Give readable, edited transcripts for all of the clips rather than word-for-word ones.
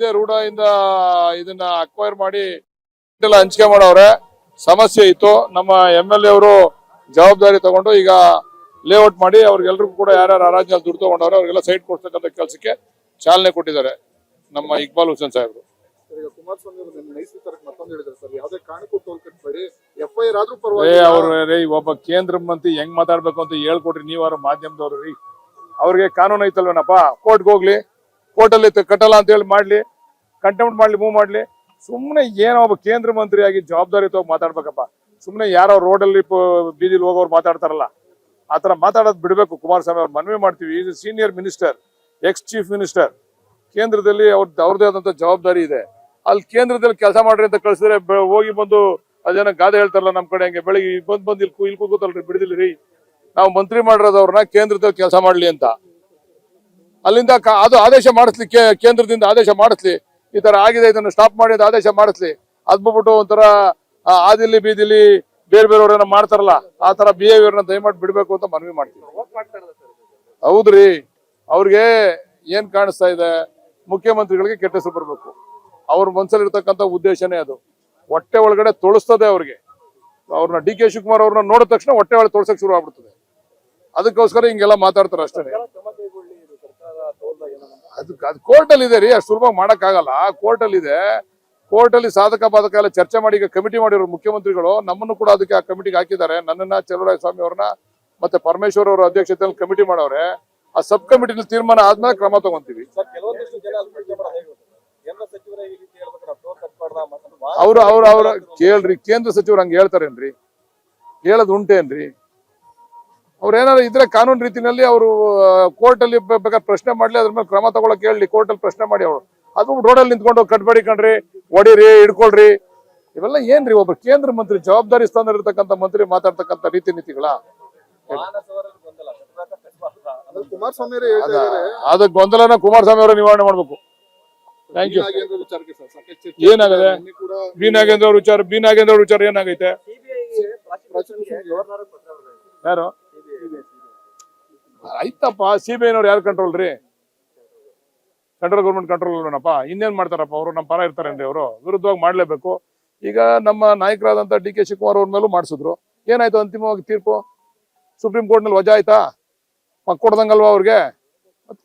ಹಿಂದೆ ರೂಢದಿಂದ ಇದನ್ನ ಅಕ್ವೈರ್ ಮಾಡಿ ಹಂಚಿಕೆ ಮಾಡವ್ರೆ. ಸಮಸ್ಯೆ ಇತ್ತು. ನಮ್ಮ MLA ಅವರು ಜವಾಬ್ದಾರಿ ತಗೊಂಡು ಈಗ ಲೇಔಟ್ ಮಾಡಿ ಅವ್ರಿಗೆಲ್ರಿಗೂ ಕೂಡ ಯಾರ್ಯಾರು ಹರಾಜಿನಲ್ಲಿ ದುಡ್ಡು ತಗೊಂಡವ್ರೆ ಅವ್ರಿಗೆಲ್ಲ ಸೈಟ್ ಕೊಡ್ತಕ್ಕಂಥ ಕೆಲಸಕ್ಕೆ ಚಾಲನೆ ಕೊಟ್ಟಿದ್ದಾರೆ ನಮ್ಮ ಇಕ್ಬಾಲ್ ಹುಸೇನ್ ಸಾಹೇಬ್ರು. ಕುಮಾರಸ್ವಾಮಿ ಅವರು ನೈಸರ್ಗಿಕ ಮತ್ತೊಂದು ಹೇಳಿದ್ರು ಸರ್, ಯಾವುದೇ ಕಾರಣಕ್ಕೂ ಟೋಲ್ ಕಟ್ಬೇಡಿ, FIR ಆದ್ರೂ ಪರವಾಗಿಲ್ಲ. ಅವ್ರ ಒಬ್ಬ ಕೇಂದ್ರ ಮಂತ್ರಿ ಹೆಂಗ್ ಮಾತಾಡ್ಬೇಕು ಅಂತ ಹೇಳ್ಕೊಡ್ರಿ ನೀವಾರು ಮಾಧ್ಯಮದವ್ರು ರೀ. ಅವ್ರಿಗೆ ಕಾನೂನು ಐತಲ್ವೇನಪ್ಪ, ಕೋರ್ಟ್ಗೆ ಹೋಗ್ಲಿ, ಕೋರ್ಟಲ್ಲಿ ಕಟ್ಟಲ್ಲ ಅಂತ ಹೇಳಿ ಮಾಡ್ಲಿ, ಕಂಟೆಂಪ್ಟ್ ಮಾಡ್ಲಿ, ಮೂವ್ ಮಾಡ್ಲಿ. ಸುಮ್ನೆ ಏನೋ ಒಬ್ಬ ಕೇಂದ್ರ ಮಂತ್ರಿ ಆಗಿ ಜವಾಬ್ದಾರಿಯುತವಾಗಿ ಮಾತಾಡ್ಬೇಕಪ್ಪ. ಸುಮ್ನೆ ಯಾರೋ ರೋಡಲ್ಲಿ ಬೀದಿಲಿ ಹೋಗೋರು ಮಾತಾಡ್ತಾರಲ್ಲ, ಆತರ ಮಾತಾಡೋದು ಬಿಡ್ಬೇಕು. ಕುಮಾರಸ್ವಾಮಿ ಅವ್ರು ಮನವಿ ಮಾಡ್ತೀವಿ. Is senior minister, X chief minister. ಕೇಂದ್ರದಲ್ಲಿ ಅವ್ರದ್ದೇ ಆದಂತ ಜವಾಬ್ದಾರಿ ಇದೆ. ಅಲ್ಲಿ ಕೇಂದ್ರದಲ್ಲಿ ಕೆಲಸ ಮಾಡ್ರಿ ಅಂತ ಕಳ್ಸಿದ್ರೆ ಹೋಗಿ ಬಂದು ಅದೇನೋ ಗಾದೆ ಹೇಳ್ತಾರಲ್ಲ ನಮ್ ಕಡೆ, ಹಂಗೆ ಬೆಳಿಗ್ಗೆ ಬಂದು ಇಲ್ಲಿ ಕೂತಲ್ರಿ ಬಿಡಿದಿಲ್ರಿ. ನಾವು ಮಂತ್ರಿ ಮಾಡಿರೋದವ್ರನ್ನ ಕೇಂದ್ರದಲ್ಲಿ ಕೆಲಸ ಮಾಡ್ಲಿ ಅಂತ ಅಲ್ಲಿಂದ ಅದು ಆದೇಶ ಮಾಡಿಸ್ಲಿ, ಕೇಂದ್ರದಿಂದ ಆದೇಶ ಮಾಡಿಸ್ಲಿ. ಈ ತರ ಆಗಿದೆ, ಇದನ್ನ ಸ್ಟಾಪ್ ಮಾಡಿ ಅಂತ ಆದೇಶ ಮಾಡಿಸ್ಲಿ. ಅದ್ ಬಿಟ್ಬಿಟ್ಟು ಒಂಥರ ಆದಿಲ್ಲಿ ಬೀದಿಲಿ ಬೇರೆ ಬೇರೆಯವ್ರನ್ನ ಮಾಡ್ತಾರಲ್ಲ, ಆ ತರ ಬಿಹೇವಿಯರ್ನ ದಯಮಾಡಿ ಬಿಡ್ಬೇಕು ಅಂತ ಮನವಿ ಮಾಡ್ತೀವಿ. ಹೌದ್ರಿ, ಅವ್ರಿಗೆ ಏನ್ ಕಾಣಿಸ್ತಾ ಇದೆ, ಮುಖ್ಯಮಂತ್ರಿಗಳಿಗೆ ಕೆಟ್ಟ ಹೆಸರು ಬರ್ಬೇಕು. ಅವ್ರ ಮನ್ಸಲ್ಲಿರ್ತಕ್ಕಂಥ ಉದ್ದೇಶನೇ ಅದು. ಹೊಟ್ಟೆ ಒಳಗಡೆ ತೊಳಸ್ತದೆ ಅವ್ರಿಗೆ. ಅವ್ರನ್ನ DK ಶಿವಕುಮಾರ್ ಅವ್ರನ್ನ ನೋಡಿದ ತಕ್ಷಣ ಹೊಟ್ಟೆ ಒಳಗೆ ತೊಳಸಕ್ ಶುರು ಆಗ್ಬಿಡ್ತದೆ. ಅದಕ್ಕೋಸ್ಕರ ಹಿಂಗೆಲ್ಲ ಮಾತಾಡ್ತಾರೆ ಅಷ್ಟೇ. ಅದು ಕೋರ್ಟ್ ಅಲ್ಲಿ ಇದೆ ರೀ, ಅಷ್ಟು ಸುಲಭ ಮಾಡಕ್ ಆಗಲ್ಲ. ಕೋರ್ಟ್ ಅಲ್ಲಿ ಇದೆ. ಕೋರ್ಟ್ ಅಲ್ಲಿ ಸಾಧಕ ಬಾಧಕ ಎಲ್ಲ ಚರ್ಚೆ ಮಾಡಿ ಈಗ ಕಮಿಟಿ ಮಾಡಿರೋ ಮುಖ್ಯಮಂತ್ರಿಗಳು ನಮ್ಮನ್ನು ಕೂಡ ಅದಕ್ಕೆ ಆ ಕಮಿಟಿಗೆ ಹಾಕಿದ್ದಾರೆ. ನನ್ನನ್ನ, ಚಲುವರಾಯಸ್ವಾಮಿ ಅವ್ರನ್ನ ಮತ್ತೆ ಪರಮೇಶ್ವರ್ ಅವರ ಅಧ್ಯಕ್ಷತೆಯಲ್ಲಿ ಕಮಿಟಿ ಮಾಡವ್ರೆ. ಆ ಸಬ್ ಕಮಿಟಿ ತೀರ್ಮಾನ ಆದ್ಮೇಲೆ ಕ್ರಮ ತಗೊಂತೀವಿ. ಅವ್ರ ಕೇಳ್ರಿ, ಕೇಂದ್ರ ಸಚಿವರು ಹಂಗ ಹೇಳ್ತಾರೇನ್ರಿ? ಹೇಳದ್ ಉಂಟೇನ್ರಿ? ಅವ್ರೇನಾದ್ರು ಇದ್ರೆ ಕಾನೂನು ರೀತಿಯಲ್ಲಿ ಅವರು ಕೋರ್ಟ್ ಅಲ್ಲಿ ಬೇಕಾದ್ರೆ ಪ್ರಶ್ನೆ ಮಾಡ್ಲಿ, ಅದ್ರ ಮೇಲೆ ಕ್ರಮ ತಗೊಳಕ್ ಹೇಳಿ. ಕೋರ್ಟ್ ಅಲ್ಲಿ ಪ್ರಶ್ನೆ ಮಾಡಿ ಅವರು ಅದು ರೋಡಲ್ಲಿ ನಿಂತ್ಕೊಂಡು ಕಟ್ಬೇಡಿ ಕಣ್ರಿ, ಹೊಡಿರಿ, ಹಿಡ್ಕೊಳ್ರಿ, ಇವೆಲ್ಲ ಏನ್ರಿ? ಒಬ್ಬ ಕೇಂದ್ರ ಮಂತ್ರಿ, ಜವಾಬ್ದಾರಿ ಸ್ಥಾನ ಇರತಕ್ಕಂಥ ಮಂತ್ರಿ ಮಾತಾಡ್ತಕ್ಕಂಥ ರೀತಿ ನೀತಿಗಳ ಅದ ಗೊಂದಲನ ಕುಮಾರಸ್ವಾಮಿ ಅವರು ನಿವಾರಣೆ ಮಾಡ್ಬೇಕು. Thank you. ಏನಾಗದೆ ಬಿ ನಾಗೇಂದ್ರ ಅವ್ರ ವಿಚಾರ ಏನಾಗೈತೆ? ಯಾರು ಆಯ್ತಪ್ಪ, CBI ಯಾರು ಕಂಟ್ರೋಲ್ ರೀ? ಸೆಂಟ್ರಲ್ ಗೌರ್ಮೆಂಟ್ ಕಂಟ್ರೋಲ್ ಅಲ್ಲನಪ್ಪ. ಇನ್ನೇನ್ ಮಾಡ್ತಾರಪ್ಪ ಅವರು? ನಮ್ಮ ಪರ ಇರ್ತಾರೇನ್ರಿ? ಅವರು ವಿರುದ್ಧವಾಗಿ ಮಾಡ್ಲೇಬೇಕು. ಈಗ ನಮ್ಮ ನಾಯಕರಾದಂತ DK ಶಿವಕುಮಾರ್ ಅವ್ರ ಮೇಲೂ ಮಾಡಿಸಿದ್ರು. ಏನಾಯ್ತು ಅಂತಿಮವಾಗಿ ತೀರ್ಪು? ಸುಪ್ರೀಂ ಕೋರ್ಟ್ ನಲ್ಲಿ ವಜಾ ಆಯ್ತಾ? ಕೊಡ್ದಂಗಲ್ವಾ ಅವ್ರಿಗೆ?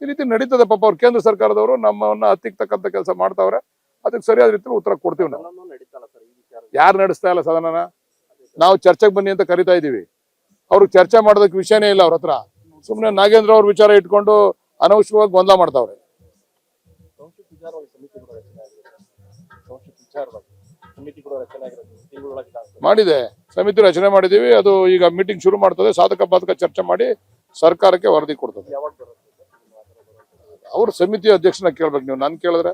ಈ ರೀತಿ ನಡೀತದೆ ಪಾಪ. ಅವ್ರು ಕೇಂದ್ರ ಸರ್ಕಾರದವರು ನಮ್ಮನ್ನ ಹತ್ತಿಕ್ತಕ್ಕಂಥ ಕೆಲಸ ಮಾಡ್ತಾವ್ರೆ. ಅದಕ್ಕೆ ಸರಿಯಾದ ರೀತಿಯಲ್ಲಿ ಉತ್ತರ ಕೊಡ್ತೀವಿ ನಾವು. ಯಾರು ನಡೆಸ್ತಾ ಇಲ್ಲ ಸದನನ? ನಾವು ಚರ್ಚೆಗೆ ಬನ್ನಿ ಅಂತ ಕರಿತಾ ಇದೀವಿ. ಅವ್ರಿಗೆ ಚರ್ಚೆ ಮಾಡೋದಕ್ಕೆ ವಿಷಯನೇ ಇಲ್ಲ ಅವ್ರ ಹತ್ರ. ಸುಮ್ನೆ ನಾಗೇಂದ್ರ ಅವ್ರ ವಿಚಾರ ಇಟ್ಕೊಂಡು ಅನವಶ್ಯಕವಾಗಿ ಗೊಂದಲ ಮಾಡ್ತಾವ್ರೆ. ಮಾಡಿದೆ, ಸಮಿತಿ ರಚನೆ ಮಾಡಿದೀವಿ. ಅದು ಈಗ ಮೀಟಿಂಗ್ ಶುರು ಮಾಡ್ತದೆ. ಸಾಧಕ ಬಾಧಕ ಚರ್ಚೆ ಮಾಡಿ ಸರ್ಕಾರಕ್ಕೆ ವರದಿ ಕೊಡ್ತದೆ. ಅವ್ರ ಸಮಿತಿ ಅಧ್ಯಕ್ಷನ ಕೇಳ್ಬೇಕು ನೀವು. ನಾನು ಕೇಳಿದ್ರೆ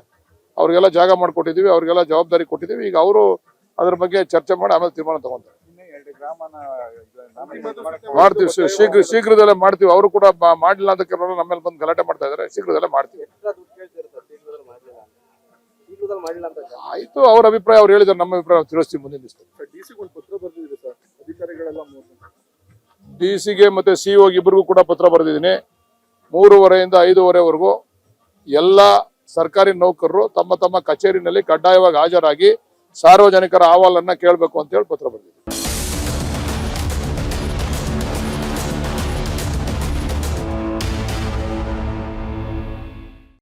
ಅವ್ರಿಗೆಲ್ಲ ಜಾಗ ಮಾಡ್ಕೊಟ್ಟಿದೀವಿ, ಅವ್ರಿಗೆಲ್ಲ ಜವಾಬ್ದಾರಿ ಕೊಟ್ಟಿದೀವಿ. ಈಗ ಅವರು ಅದ್ರ ಬಗ್ಗೆ ಚರ್ಚೆ ಮಾಡಿ ಆಮೇಲೆ ತೀರ್ಮಾನ ತಗೊಂತಾರೆ. ಮಾಡ್ತೀವಿ, ಶೀಘ್ರದಲ್ಲೇ ಮಾಡ್ತೀವಿ. ಅವರು ಕೂಡ ಮಾಡಿಲ್ಲ ಅಂತ ಕೆಲವರು ನಮ್ಮ ಮೇಲೆ ಬಂದು ಗಲಾಟೆ ಮಾಡ್ತಾ ಇದಾರೆ. ಶೀಘ್ರದಲ್ಲೇ ಮಾಡ್ತೀವಿ. ಆಯ್ತು, ಅವ್ರ ಅಭಿಪ್ರಾಯ ಅವ್ರು ಹೇಳಿದ್ರೆ ನಮ್ಮ ಅಭಿಪ್ರಾಯ ತಿಳಿಸ್ತೀವಿ ಮುಂದಿನ ದಿವಸ. DC ಗೆ ಮತ್ತೆ CO ಇಬ್ಬರಿಗೂ ಕೂಡ ಪತ್ರ ಬರೆದಿದ್ದೀನಿ. 3:30 ಇಂದ 5:30ವರೆಗೂ ಎಲ್ಲ ಸರ್ಕಾರಿ ನೌಕರರು ತಮ್ಮ ತಮ್ಮ ಕಚೇರಿನಲ್ಲಿ ಕಡ್ಡಾಯವಾಗಿ ಹಾಜರಾಗಿ ಸಾರ್ವಜನಿಕರ ಅಹವಾಲನ್ನ ಕೇಳಬೇಕು ಅಂತ ಹೇಳಿ ಪತ್ರ ಬರೆದಿದ್ದೀನಿ.